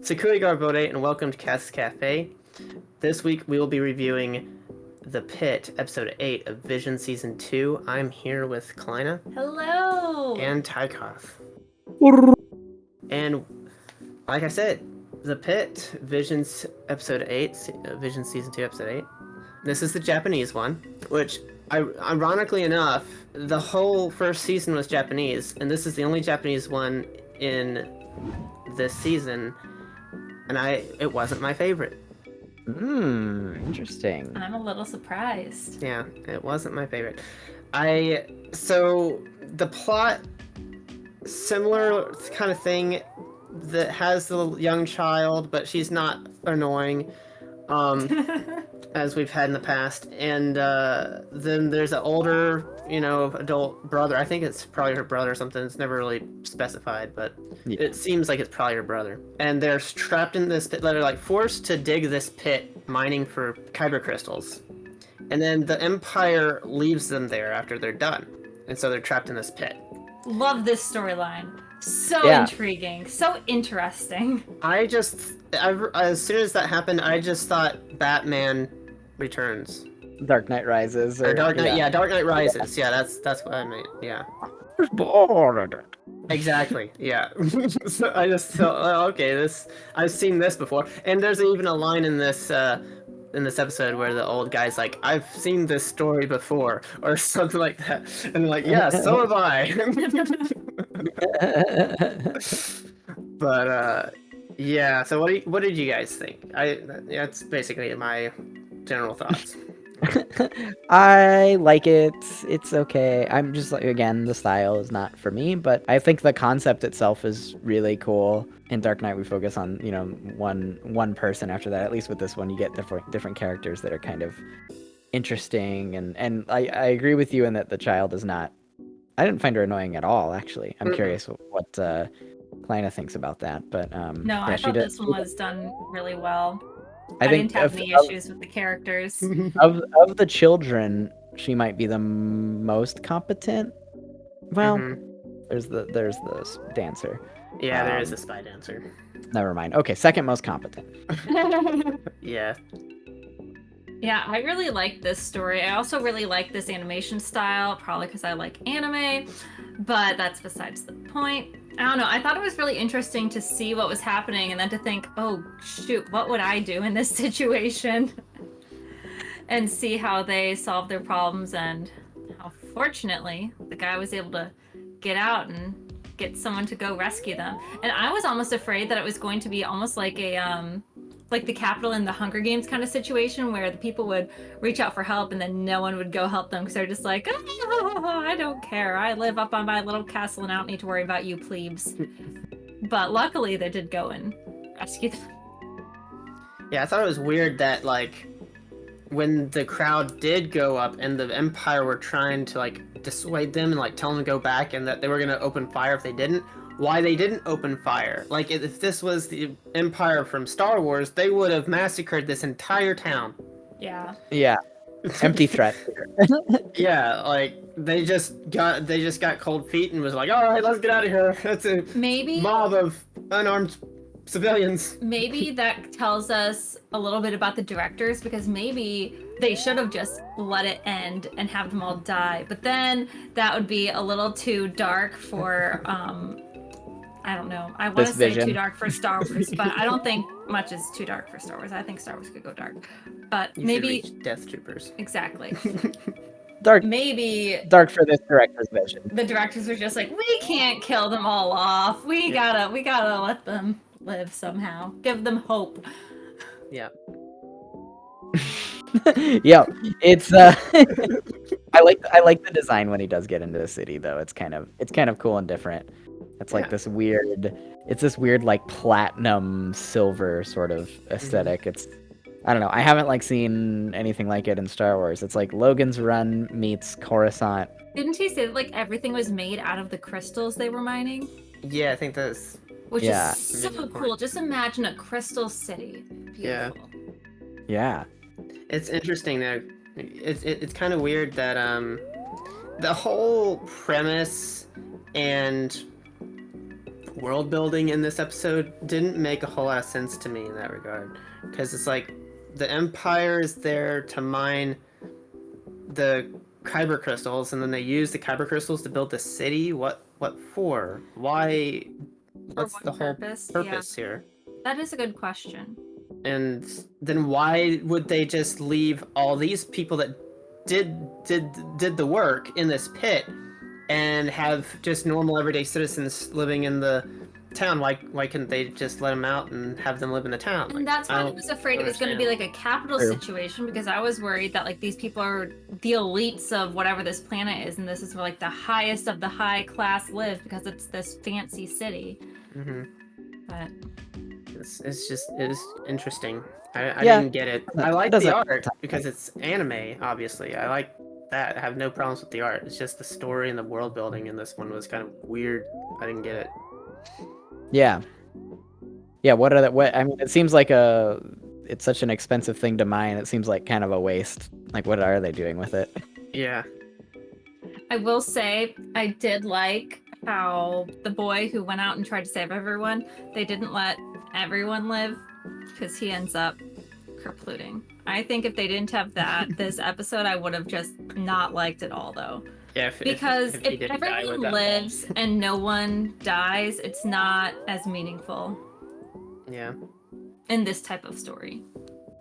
Sakui Garbode, and welcome to Cassus Café. This week we will be reviewing The Pit, Episode 8 of Vision Season 2. I'm here with Kli'nah Hello! and Tykoth. And like I said, The Pit, Vision's Episode 8, Vision Season 2, Episode 8. This is the Japanese one, which, ironically enough, the whole first season was Japanese, and this is the only Japanese one in this season, and it wasn't my favorite. Interesting. I'm a little surprised. Yeah, it wasn't my favorite. So the plot, similar kind of thing, that has the young child, but she's not annoying, as we've had in the past. And then there's an older, adult brother. I think it's probably her brother or something. It's never really specified, but it seems like it's probably her brother. And they're trapped in this pit. They're like forced to dig this pit, mining for kyber crystals. And then the Empire leaves them there after they're done. And so they're trapped in this pit. Love this storyline. So intriguing. So interesting. As soon as that happened, I just thought Batman Returns. Dark Knight Rises. Or Dark Knight, Dark Knight Rises. Yeah, that's what I meant. Yeah. Exactly. Yeah. So I just thought, oh, okay, I've seen this before, and there's even a line in this episode where the old guy's like, "I've seen this story before," or something like that, and they're like, "Yeah, so have I." But yeah. So what did you guys think? That's basically my general thoughts. I like it. It's okay. I'm just like, again, the style is not for me, but I think the concept itself is really cool. In Dark Knight, we focus on, one person. After that, at least with this one, you get different characters that are kind of interesting. And I agree with you in that the child is not. I didn't find her annoying at all, actually. I'm curious what Kli'nah thinks about that. But no, yeah, I thought this one was done really well. I didn't have any issues with the characters. Of the children, she might be the most competent. Well, there's the dancer. Yeah, there is a spy dancer. Never mind. Okay, second most competent. Yeah. Yeah, I really like this story. I also really like this animation style, probably because I like anime, but that's besides the point. I don't know. I thought it was really interesting to see what was happening and then to think, oh, shoot, what would I do in this situation? And see how they solve their problems and how fortunately the guy was able to get out and get someone to go rescue them. And I was almost afraid that it was going to be almost like like the Capitol in the Hunger Games kind of situation where the people would reach out for help and then no one would go help them because they're just like, oh, I don't care. I live up on my little castle and I don't need to worry about you plebes. But luckily they did go and rescue them. Yeah, I thought it was weird that, like, when the crowd did go up and the Empire were trying to, like, dissuade them and, like, tell them to go back and that they were going to open fire if they didn't, why they didn't open fire. Like, if this was the Empire from Star Wars, they would have massacred this entire town. Yeah. Yeah. Empty threat. Yeah, like, they just got cold feet and was like, all right, let's get out of here. It's a mob of unarmed civilians. Maybe that tells us a little bit about the directors, because maybe they should have just let it end and have them all die. But then that would be a little too dark for I don't know. I want to say too dark for Star Wars, but I don't think much is too dark for Star Wars. I think Star Wars could go dark. But maybe Death Troopers. Exactly. Dark. Maybe dark for this director's vision. The directors were just like, we can't kill them all off. We gotta let them live somehow. Give them hope. Yeah. Yeah, it's I like the design when he does get into the city though. It's kind of cool and different. It's like this weird like platinum silver sort of aesthetic. It's, I don't know. I haven't seen anything like it in Star Wars. It's like Logan's Run meets Coruscant. Didn't he say that everything was made out of the crystals they were mining? Yeah, I think that's. Which is so cool. Just imagine a crystal city. Beautiful. Yeah. It's interesting though. It's kind of weird that the whole premise and world building in this episode didn't make a whole lot of sense to me in that regard, because it's like the Empire is there to mine the kyber crystals, and then they use the kyber crystals to build the city. What for? Why? What's what the whole purpose? purpose here? That is a good question. And then why would they just leave all these people that did the work in this pit and have just normal everyday citizens living in the town? Why couldn't they just let them out and have them live in the town? And that's why I was afraid it was going to be like a capital True. situation, because I was worried that like these people are the elites of whatever this planet is, and this is where like the highest of the high class live because it's this fancy city. Mm-hmm. But It's just, it is interesting. I Yeah. didn't get it. That I like doesn't- the art because it's anime, obviously. I like that. I have no problems with the art. It's just the story and the world building in this one was kind of weird. I didn't get it. Yeah. Yeah, what I mean, it seems like it's such an expensive thing to mine. It seems like kind of a waste. Like, what are they doing with it? Yeah. I will say I did like how the boy who went out and tried to save everyone, they didn't let everyone live because he ends up kerplooting. I think if they didn't have that this episode, I would have just not liked it all though. Yeah, Because if he if didn't die everyone with that lives and no one dies, it's not as meaningful fall. Yeah. in this type of story.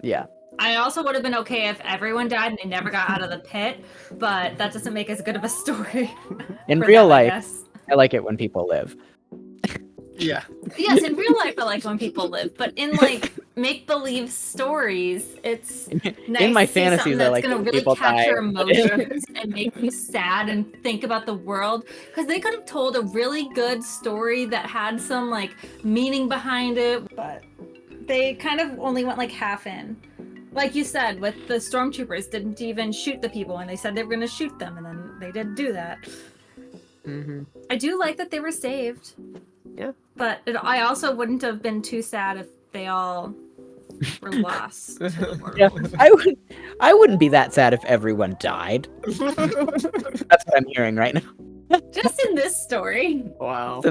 Yeah. I also would have been okay if everyone died and they never got out of the pit, but that doesn't make as good of a story. In for real them, I life, guess. I like it when people live. Yeah. Yes, in real life I like when people live, but in like make-believe stories, it's nice In my to see fantasies, something I that's like gonna when really people capture die. emotions and make you sad and think about the world. Because they could have told a really good story that had some like meaning behind it, but they kind of only went like half in. Like you said, with the stormtroopers didn't even shoot the people, and they said they were gonna shoot them, and then they did do that. Mm-hmm. I do like that they were saved. Yeah. But I also wouldn't have been too sad if they all were lost to the world. Yeah, I wouldn't be that sad if everyone died. That's what I'm hearing right now. Just in this story. Wow.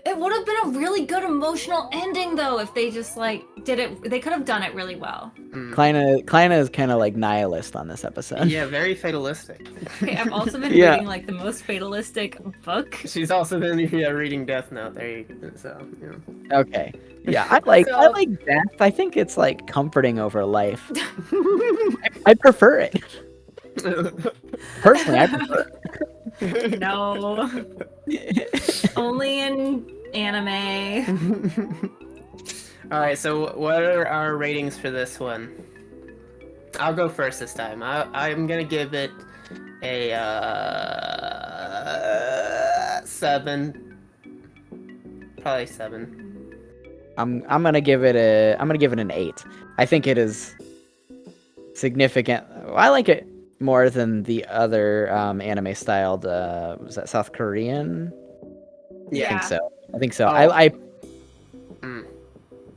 It would have been a really good emotional ending though if they just like did it. They could have done it really well. Kli'nah is kind of like nihilist on this episode. Yeah, very fatalistic. Okay, I've also been Yeah. reading like the most fatalistic book. She's also been reading Death Note. There you go. So, yeah. Okay. Yeah, I like So- death. I think it's like comforting over life. I prefer it. Personally, I prefer it. No, only in anime. All right, so what are our ratings for this one? I'll go first this time. I'm gonna give it a 7, probably 7. I'm gonna give it an 8. I think it is significant. I like it more than the other anime styled. Was that South Korean? Yeah. I think so. Oh.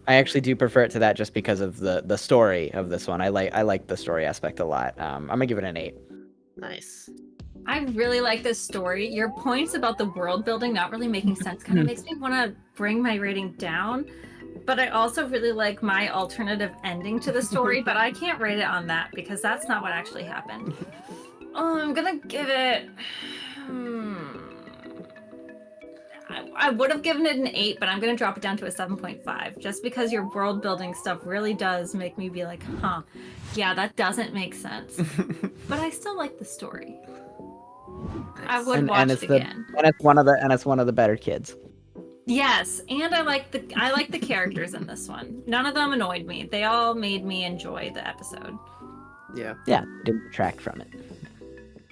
I actually do prefer it to that just because of the story of this one. I like the story aspect a lot. I'm gonna give it an 8. Nice. I really like this story. Your points about the world building not really making sense kind of makes me want to bring my rating down. But I also really like my alternative ending to the story, but I can't rate it on that because that's not what actually happened. Oh, I'm gonna give it. I would have given it an 8, but I'm gonna drop it down to a 7.5 just because your world building stuff really does make me be like, huh, yeah, that doesn't make sense. But I still like the story. I would watch it again. And it's one of the better kids. Yes, and I like the characters in this one. None of them annoyed me. They all made me enjoy the episode. Yeah. Yeah, didn't detract from it.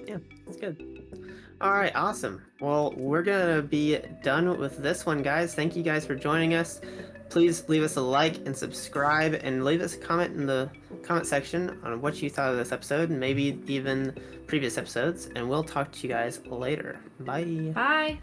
Yeah, it's good. All right, awesome. Well, we're gonna be done with this one, guys. Thank you guys for joining us. Please leave us a like and subscribe, and leave us a comment in the comment section on what you thought of this episode, and maybe even previous episodes. And we'll talk to you guys later. Bye. Bye.